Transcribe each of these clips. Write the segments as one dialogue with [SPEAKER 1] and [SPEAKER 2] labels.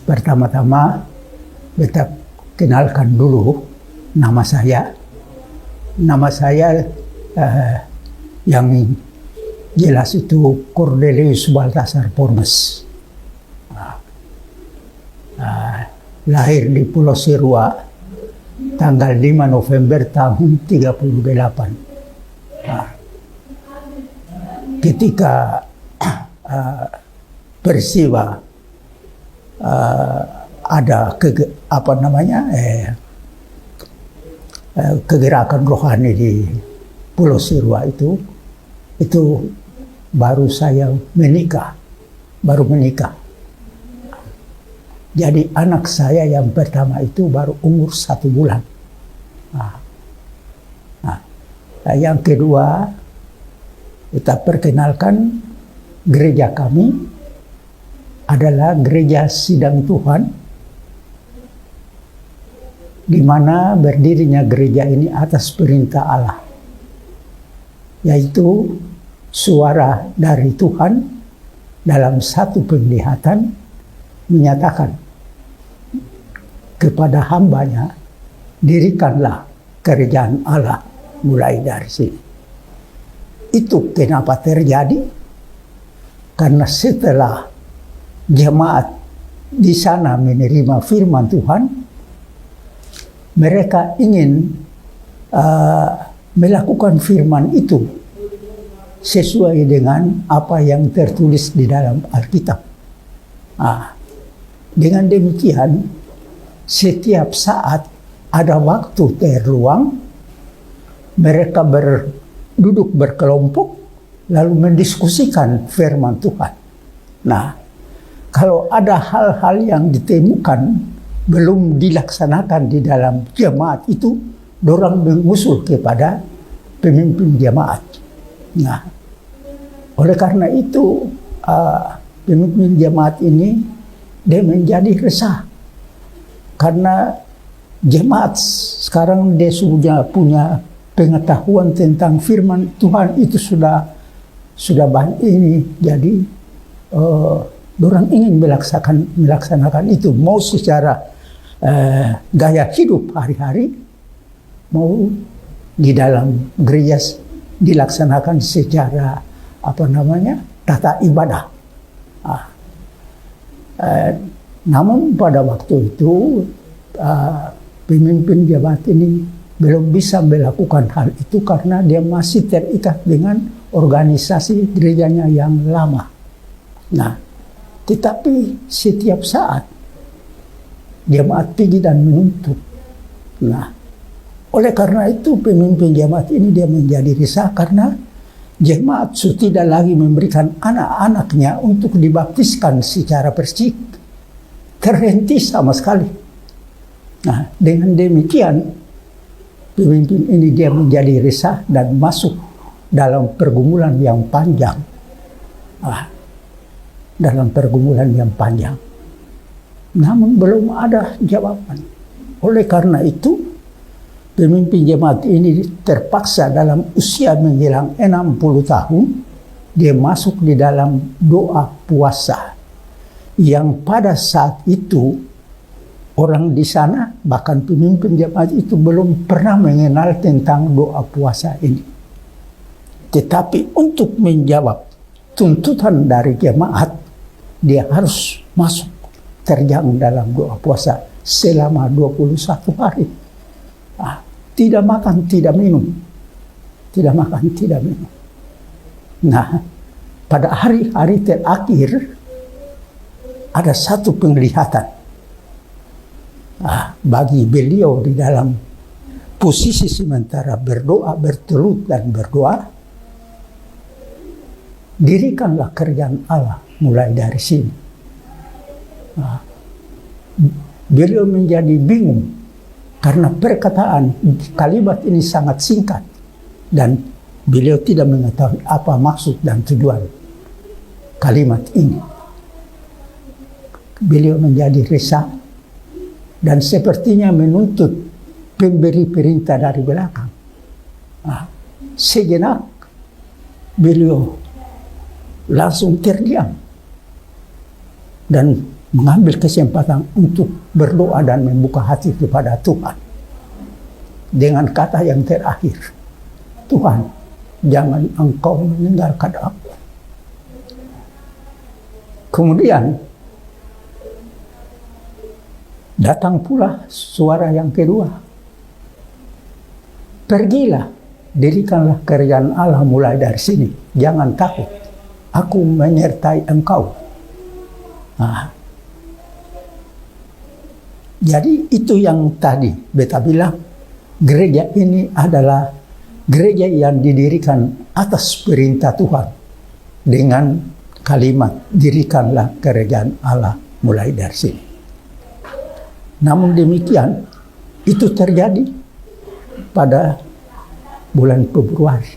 [SPEAKER 1] Pertama-tama beta kenalkan dulu nama saya. Nama saya yang jelas itu Cornelius Baltasar Pormes. Lahir di Pulau Sirua tanggal 5 November tahun 38. Ketika peristiwa ada kegerakan rohani di Pulau Sirua itu baru saya baru menikah. Jadi anak saya yang pertama itu baru umur 1 bulan. Yang kedua, kita perkenalkan gereja kami adalah gereja Sidang Tuhan, di mana berdirinya gereja ini atas perintah Allah, yaitu suara dari Tuhan dalam satu penglihatan menyatakan kepada hambanya, dirikanlah kerajaan Allah mulai dari sini. Itu kenapa terjadi? Karena setelah jemaat di sana menerima firman Tuhan, mereka ingin melakukan firman itu sesuai dengan apa yang tertulis di dalam Alkitab. Dengan demikian, setiap saat ada waktu terluang, mereka duduk berkelompok lalu mendiskusikan firman Tuhan. Nah, kalau ada hal-hal yang ditemukan belum dilaksanakan di dalam jemaat itu, dorang mengusul kepada pemimpin jemaat. Nah, oleh karena itu pemimpin jemaat ini dia menjadi resah karena jemaat sekarang dia sudah punya pengetahuan tentang firman Tuhan itu sudah banyak ini, jadi orang ingin melaksanakan itu, mau secara gaya hidup hari-hari, mau di dalam gereja dilaksanakan secara tata ibadah. Namun pada waktu itu pemimpin jemaat ini belum bisa melakukan hal itu karena dia masih terikat dengan organisasi gerejanya yang lama. Nah, tetapi setiap saat jemaat pergi dan menuntut. Nah, oleh karena itu pemimpin jemaat ini dia menjadi risah karena jemaat sudah tidak lagi memberikan anak-anaknya untuk dibaptiskan secara bersih. Terhenti sama sekali. Nah, dengan demikian pemimpin ini dia menjadi risah dan masuk dalam pergumulan yang panjang. Dalam pergumulan yang panjang. Namun belum ada jawaban. Oleh karena itu, pemimpin jemaat ini terpaksa dalam usia menjelang 60 tahun, dia masuk di dalam doa puasa. Yang pada saat itu, orang di sana, bahkan pemimpin jemaat itu belum pernah mengenal tentang doa puasa ini. Tetapi untuk menjawab tuntutan dari jemaat, dia harus masuk terjang dalam doa puasa selama 21 hari. Tidak makan, tidak minum. Tidak makan, tidak minum. Nah, pada hari-hari terakhir, ada satu penglihatan. Bagi beliau di dalam posisi sementara berdoa, bertelut dan berdoa, dirikanlah kerjaan Allah mulai dari sini. Beliau menjadi bingung karena perkataan kalimat ini sangat singkat dan beliau tidak mengetahui apa maksud dan tujuan kalimat ini. Beliau menjadi resah dan sepertinya menuntut pemberi perintah dari belakang. Sejenak beliau langsung terdiam dan mengambil kesempatan untuk berdoa dan membuka hati kepada Tuhan. Dengan kata yang terakhir, Tuhan, jangan Engkau meninggalkan aku. Kemudian, datang pula suara yang kedua. Pergilah, dirikanlah kerajaan Allah mulai dari sini. Jangan takut, aku menyertai engkau. Nah, jadi itu yang tadi beta bilang, gereja ini adalah gereja yang didirikan atas perintah Tuhan dengan kalimat dirikanlah kerajaan Allah mulai dari sini. Namun demikian itu terjadi pada bulan Februari.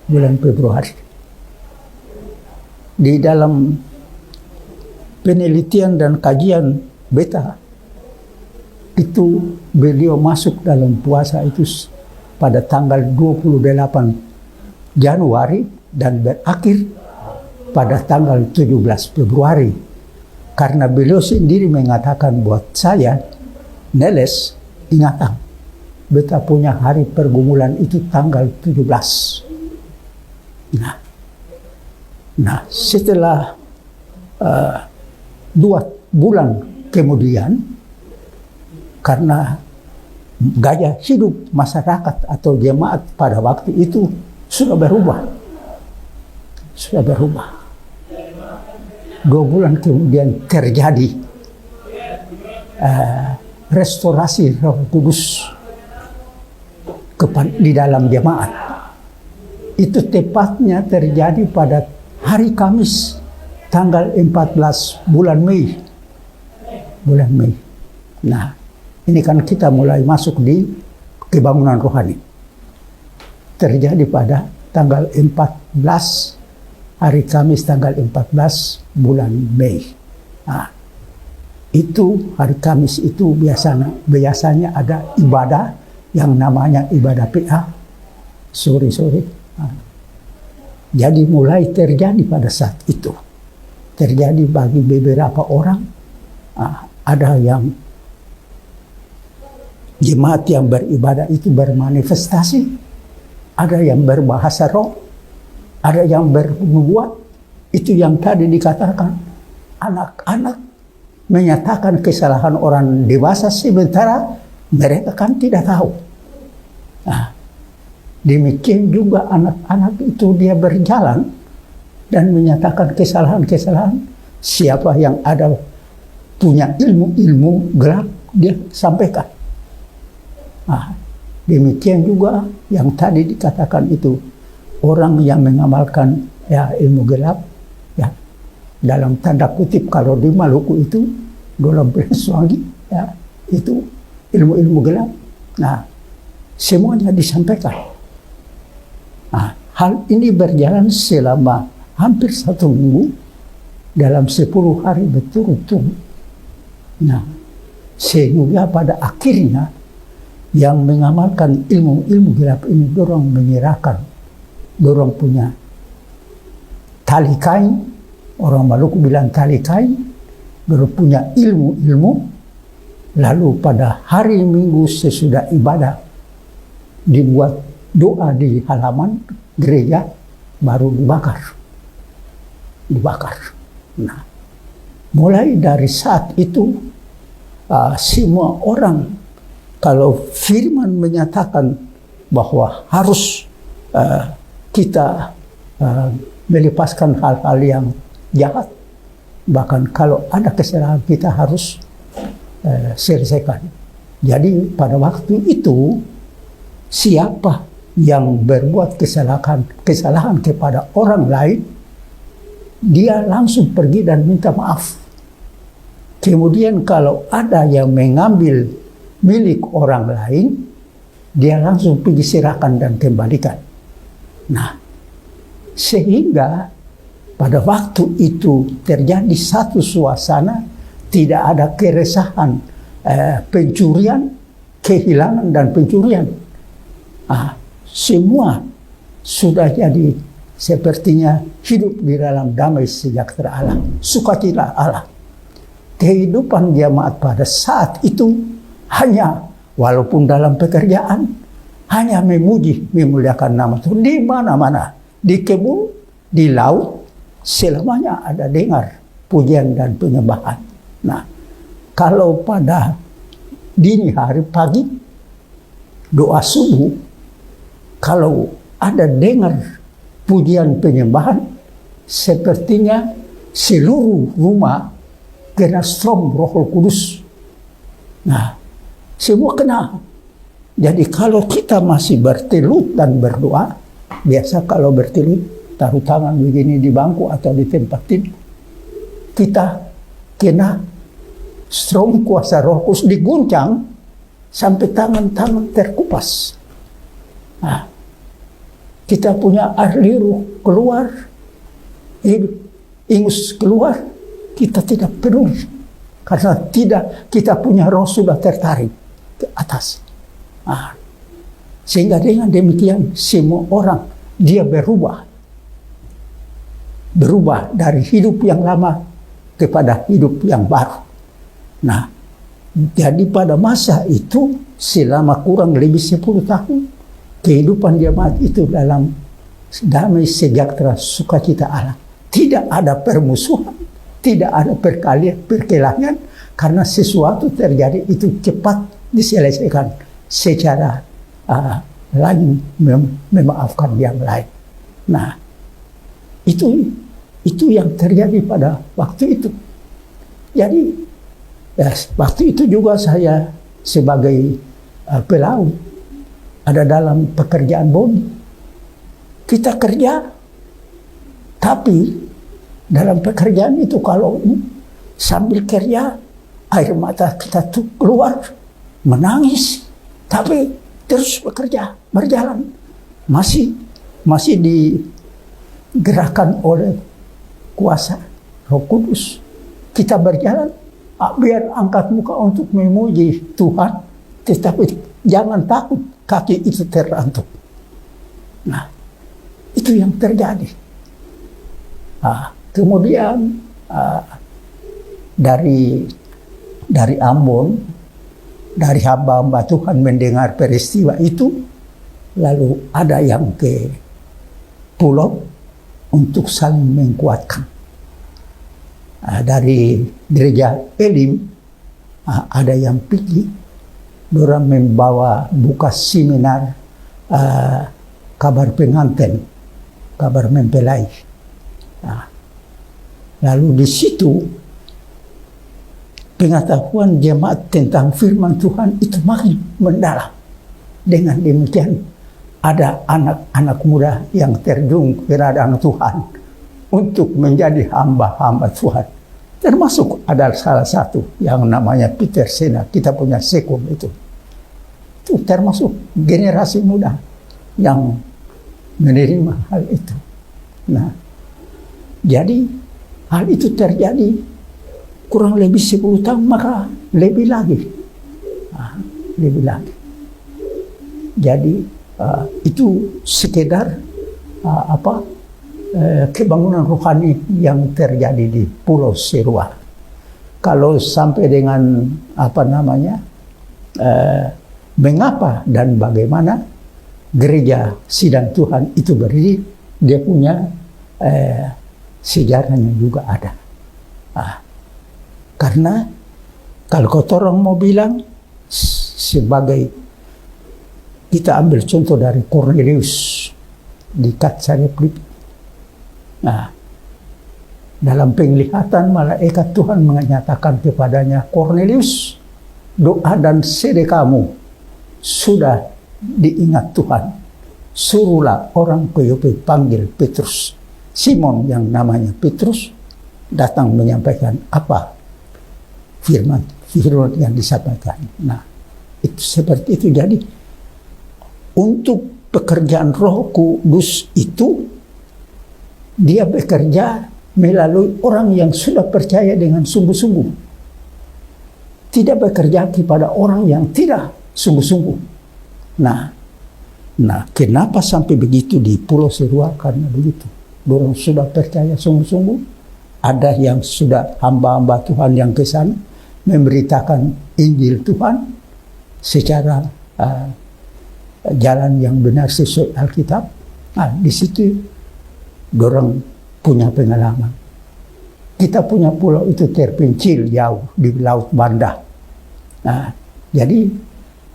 [SPEAKER 1] Bulan Februari. Di dalam penelitian dan kajian beta itu beliau masuk dalam puasa itu pada tanggal 28 Januari dan berakhir pada tanggal 17 Februari. Karena beliau sendiri mengatakan buat saya, Neles, ingatan, beta punya hari pergumulan itu tanggal 17. Nah setelah 2 bulan kemudian, karena gaya hidup masyarakat atau jemaat pada waktu itu sudah berubah. 2 bulan kemudian terjadi restorasi Roh Kudus di dalam jemaat. Itu tepatnya terjadi pada hari Kamis tanggal 14 bulan Mei. Nah, ini kan kita mulai masuk di kebangunan rohani. Terjadi pada tanggal 14 hari Kamis tanggal 14 bulan Mei. Nah, itu hari Kamis itu biasanya ada ibadah yang namanya ibadah PA sore. Nah, jadi mulai terjadi pada saat itu. Terjadi bagi beberapa orang, ada yang jemaat yang beribadah itu bermanifestasi, ada yang berbahasa roh, ada yang bernubuat. Itu yang tadi dikatakan, anak-anak menyatakan kesalahan orang dewasa sementara mereka kan tidak tahu. Nah, demikian juga anak-anak itu dia berjalan dan menyatakan kesalahan-kesalahan. Siapa yang ada punya ilmu gelap, dia sampaikan. Nah, demikian juga yang tadi dikatakan itu, orang yang mengamalkan ilmu gelap, dalam tanda kutip kalau di Maluku itu dalam Berswangi, itu ilmu-ilmu gelap. Nah, semuanya disampaikan. Nah, hal ini berjalan selama hampir 1 minggu dalam 10 hari berturut-turut. Nah, sehingga pada akhirnya yang mengamalkan ilmu-ilmu gelap ini dorong menyerahkan, dorong punya tali kain, orang Maluku bilang tali kain, dorong punya ilmu-ilmu, lalu pada hari Minggu sesudah ibadah dibuat doa di halaman gereja, baru dibakar. Nah, mulai dari saat itu semua orang, kalau firman menyatakan bahwa harus kita melepaskan hal-hal yang jahat, bahkan kalau ada kesalahan kita harus selesaikan. Jadi pada waktu itu siapa yang berbuat kesalahan kepada orang lain, dia langsung pergi dan minta maaf. Kemudian kalau ada yang mengambil milik orang lain, dia langsung pergi serahkan dan kembalikan. Nah, sehingga pada waktu itu terjadi satu suasana, tidak ada keresahan, pencurian, kehilangan dan pencurian. Semua sudah jadi sepertinya hidup di dalam damai sejahtera Allah, sukacita Allah. kehidupan jemaat pada saat itu hanya, walaupun dalam pekerjaan, hanya memuji, memuliakan nama Tuhan. Di mana-mana, di kebun, di laut, selamanya ada dengar pujian dan penyembahan. Nah, kalau pada dini hari pagi, doa subuh, kalau ada dengar pujian penyembahan, sepertinya seluruh rumah kena strom Roh Kudus. Nah, semua kena. Jadi kalau kita masih bertelut dan berdoa, biasa kalau bertelut, taruh tangan begini di bangku atau di tempat tidur, kita kena strom kuasa Roh Kudus, diguncang sampai tangan-tangan terkupas. Nah, kita punya air liur keluar, ingus keluar, kita tidak peduli. Karena tidak, kita punya roh sudah tertarik ke atas. Nah, sehingga dengan demikian semua orang dia berubah dari hidup yang lama kepada hidup yang baru. Nah, jadi pada masa itu selama kurang lebih 10 tahun kehidupan jemaat itu dalam damai, sejahtera, sukacita Allah. Tidak ada permusuhan, tidak ada perkelahian, karena sesuatu terjadi itu cepat diselesaikan secara lain memaafkan yang lain. Nah, itu yang terjadi pada waktu itu. Jadi ya, waktu itu juga saya sebagai pelaut ada dalam pekerjaan bodi. Kita kerja, tapi dalam pekerjaan itu kalau sambil kerja air mata kita tuh keluar, menangis, tapi terus bekerja, berjalan, masih digerakkan oleh kuasa Roh Kudus. Kita berjalan, biar angkat muka untuk memuji Tuhan, tetapi jangan takut kaki itu terantuk. Nah, itu yang terjadi. Kemudian dari Ambon, dari hamba-hamba Tuhan mendengar peristiwa itu, lalu ada yang ke pulau untuk saling menguatkan. Dari gereja Elim ada yang pergi, dorang membawa buka seminar kabar pengantin, kabar mempelai. Lalu di situ pengetahuan jemaat tentang firman Tuhan itu makin mendalam. Dengan demikian ada anak-anak muda yang terjun ke hadapan Tuhan untuk menjadi hamba-hamba Tuhan. Termasuk ada salah satu yang namanya Peter Sena, kita punya sekum itu. Itu termasuk generasi muda yang menerima hal itu. Nah, jadi hal itu terjadi kurang lebih 10 tahun, maka lebih lagi. Lebih lagi. Jadi itu sekedar kebangunan rohani yang terjadi di Pulau Serua. Kalau sampai dengan mengapa dan bagaimana gereja Sidang Tuhan itu berdiri, dia punya sejarahnya juga ada. Karena kalau orang mau bilang sebagai, kita ambil contoh dari Cornelius di Katsari Filipi. Nah, dalam penglihatan malaikat Tuhan menyatakan kepadanya, Cornelius, doa dan sedekahmu sudah diingat Tuhan. Suruhlah orang ke Yope panggil Petrus. Simon yang namanya Petrus datang menyampaikan apa firman yang disampaikan. Nah, itu seperti itu. Jadi untuk pekerjaan Roh Kudus itu, dia bekerja melalui orang yang sudah percaya dengan sungguh-sungguh. Tidak bekerja kepada orang yang tidak sungguh-sungguh. Nah, kenapa sampai begitu di Pulau Serua? Karena begitu. Orang sudah percaya sungguh-sungguh, ada yang sudah hamba-hamba Tuhan yang ke sana memberitakan Injil Tuhan secara jalan yang benar sesuai Alkitab. Nah, di situ dorang punya pengalaman. Kita punya pulau itu terpencil jauh di Laut Banda. Nah, jadi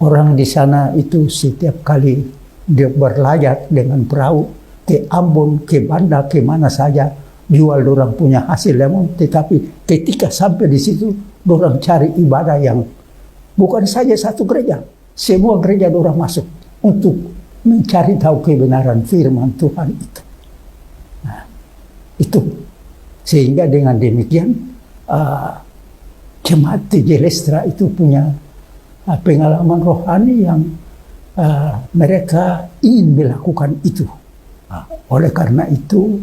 [SPEAKER 1] orang di sana itu setiap kali dia berlayar dengan perahu ke Ambon, ke Banda, ke mana saja, jual dorang punya hasil lemon. Tetapi ketika sampai di situ, dorang cari ibadah yang bukan saja satu gereja, semua gereja dorang masuk untuk mencari tahu kebenaran firman Tuhan itu. Nah, itu sehingga dengan demikian jemaat TJ Lestra itu punya pengalaman rohani yang mereka ingin melakukan itu. Oleh karena itu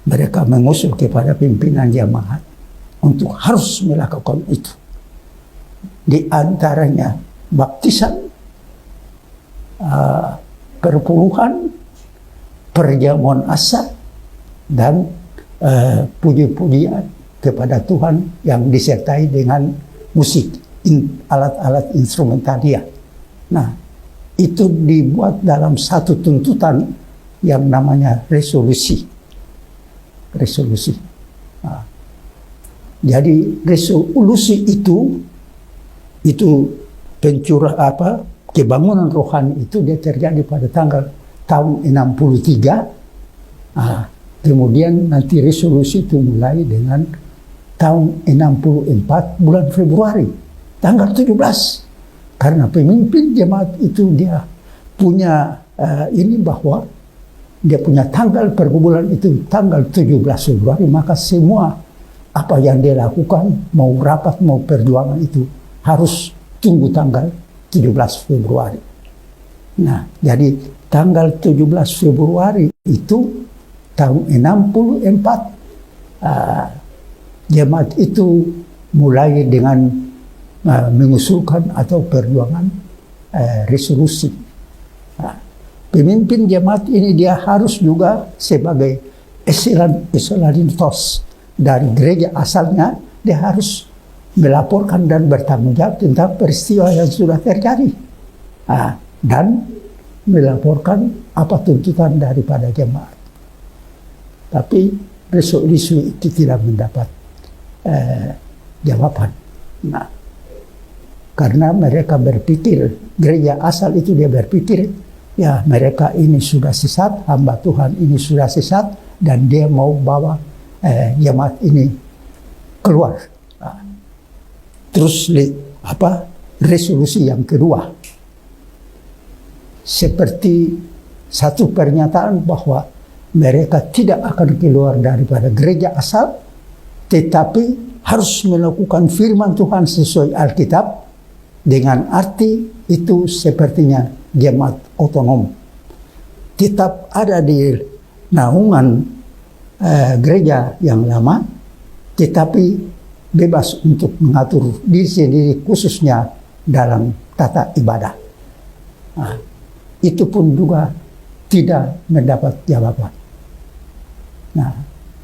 [SPEAKER 1] mereka mengusul kepada pimpinan jemaat untuk harus melakukan itu. Di antaranya baptisan, perpuluhan, perjamuan asar, dan puji-pujian kepada Tuhan yang disertai dengan musik, alat-alat instrumentalia. Nah, itu dibuat dalam satu tuntutan yang namanya resolusi. Nah, jadi resolusi itu kebangunan rohani itu dia terjadi pada tahun 63. Kemudian nanti resolusi itu mulai dengan tahun 64 bulan Februari tanggal 17. Karena pemimpin jemaat itu dia punya bahwa dia punya tanggal pergumulan itu tanggal 17 Februari, maka semua apa yang dia lakukan, mau rapat, mau perjuangan itu harus tunggu tanggal 17 Februari. Nah, jadi tanggal 17 Februari itu tahun 64 jemaat itu mulai dengan mengusulkan atau perjuangan resolusi. Pemimpin jemaat ini dia harus juga sebagai eselanitos dari gereja asalnya, dia harus melaporkan dan bertanggung jawab tentang peristiwa yang sudah terjadi, dan melaporkan apa tuntutan daripada jemaat. Tapi resolusi itu tidak mendapat jawaban. Nah, karena mereka berpikir, gereja asal itu dia berpikir, ya mereka ini sudah sesat, hamba Tuhan ini sudah sesat, dan dia mau bawa jemaat ini keluar. Nah, terus resolusi yang kedua, seperti satu pernyataan bahwa mereka tidak akan keluar daripada gereja asal, tetapi harus melakukan firman Tuhan sesuai Alkitab. Dengan arti itu sepertinya jemaat otonom, tetap ada di naungan gereja yang lama, tetapi bebas untuk mengatur diri sendiri khususnya dalam tata ibadah. Nah, itu pun juga tidak mendapat jawaban. Nah,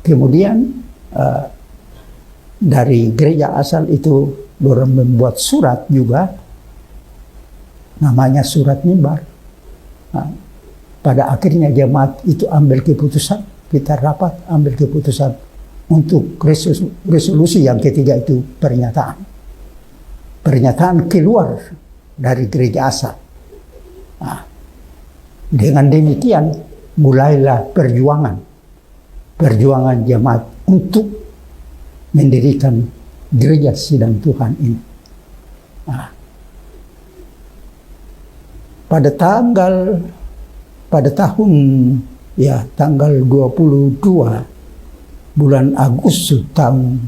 [SPEAKER 1] kemudian dari gereja asal itu dorang membuat surat juga, namanya surat mimbar. Nah, pada akhirnya jemaat itu ambil keputusan, kita rapat ambil keputusan untuk resolusi yang ketiga itu pernyataan keluar dari gereja asal. Nah, dengan demikian mulailah perjuangan jemaat untuk mendirikan gereja sidang Tuhan ini. Nah, pada tahun tanggal 22 bulan Agustus tahun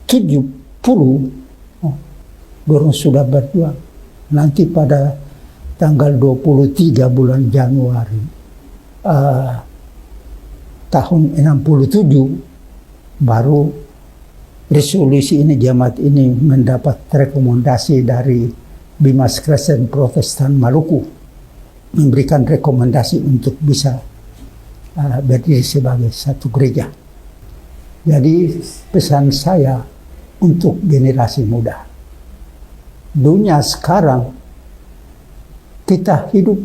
[SPEAKER 1] 70, dorong sudah berjuang. Nanti pada tanggal 23 bulan Januari tahun 67 baru resolusi ini, jemaat ini mendapat rekomendasi dari Bimas Kristen Protestan Maluku, memberikan rekomendasi untuk bisa berdiri sebagai satu gereja. Jadi pesan saya untuk generasi muda. Dunia sekarang kita hidup,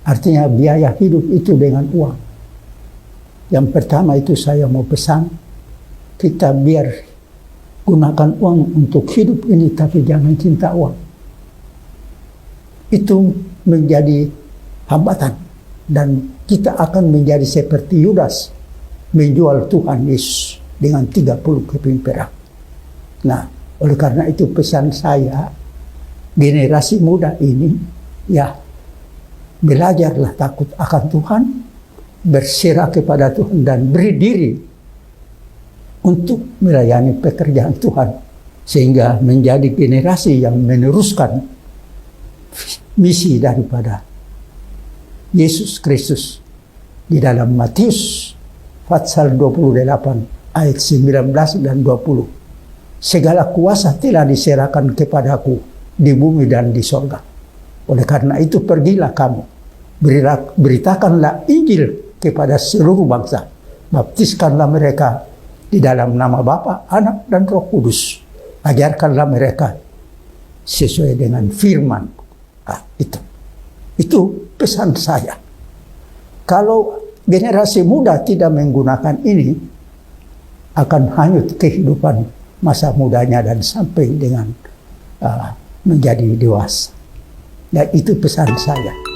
[SPEAKER 1] artinya biaya hidup itu dengan uang. Yang pertama itu saya mau pesan, kita biar gunakan uang untuk hidup ini, tapi jangan cinta uang. Itu menjadi hambatan. Dan kita akan menjadi seperti Yudas, menjual Tuhan Yesus dengan 30 keping perak. Nah, oleh karena itu pesan saya, generasi muda ini, ya, belajarlah takut akan Tuhan, berserah kepada Tuhan, dan beri diri untuk melayani pekerjaan Tuhan, sehingga menjadi generasi yang meneruskan misi daripada Yesus Kristus. Di dalam Matius pasal 28 ayat 19 dan 20. Segala kuasa telah diserahkan kepadaku di bumi dan di sorga. Oleh karena itu pergilah kamu, beritakanlah Injil kepada seluruh bangsa. Baptiskanlah mereka di dalam nama Bapa, Anak, dan Roh Kudus. Ajarkanlah mereka sesuai dengan firman. Itu pesan saya. Kalau generasi muda tidak menggunakan ini, akan hanyut kehidupan masa mudanya dan sampai dengan menjadi dewasa. Dan itu pesan saya.